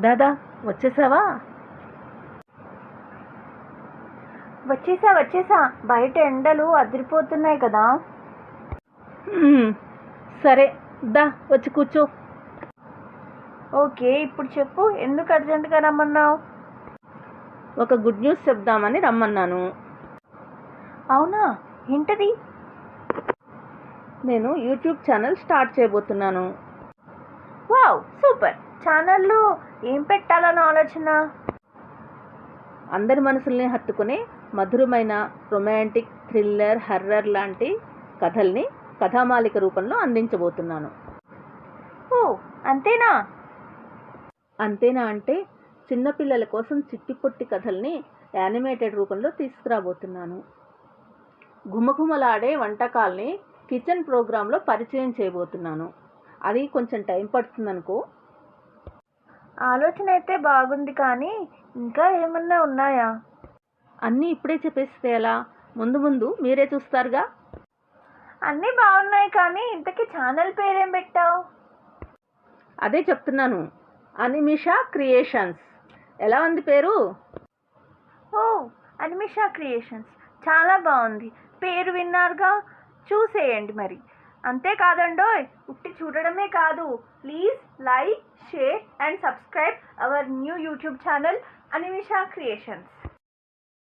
దాదా వచ్చేసావా? వచ్చేసా. బయట ఎండలు అదిరిపోతున్నాయి కదా. సరే దా వచ్చి కూర్చో. ఓకే, ఇప్పుడు చెప్పు, ఎందుకు అర్జెంటుగా రమ్మన్నావు? ఒక గుడ్ న్యూస్ చెప్దామని రమ్మన్నాను. అవునా, ఏంటది? నేను యూట్యూబ్ ఛానల్ స్టార్ట్ చేయబోతున్నాను. Wow, super. ఛానల్లో ఏం పెట్టాలని ఆలోచన? అందరి మనసుల్ని హత్తుకునే మధురమైన రొమాంటిక్, థ్రిల్లర్, హర్రర్ లాంటి కథల్ని కథామాలిక రూపంలో అందించబోతున్నాను. ఓ, అంతేనా? అంతేనా అంటే చిన్నపిల్లల కోసం చిట్టిపొట్టి కథల్ని యానిమేటెడ్ రూపంలో తీసుకురాబోతున్నాను. ఘుమఘుమలాడే వంటకాల్ని కిచెన్ ప్రోగ్రాంలో పరిచయం చేయబోతున్నాను. అది కొంచెం టైం పడుతుందనుకో. ఆలోచన అయితే బాగుంది, కానీ ఇంకా ఏమన్నా ఉన్నాయా? అన్నీ ఇప్పుడే చెప్పేస్తే ఎలా? ముందు ముందు మీరే చూస్తారుగా. అన్నీ బాగున్నాయి, కానీ ఇంతకీ ఛానల్ పేరేం పెట్టావు? అదే చెప్తున్నాను, అనిమిషా క్రియేషన్స్. ఎలా ఉంది పేరు? ఓ, అనిమిషా క్రియేషన్స్ చాలా బాగుంది. పేరు విన్నారుగా, చూసేయండి మరి. అంతేకాదండోయ్, ఉట్టి చూడడమే కాదు, please like, share and subscribe our new YouTube channel Animisha creations.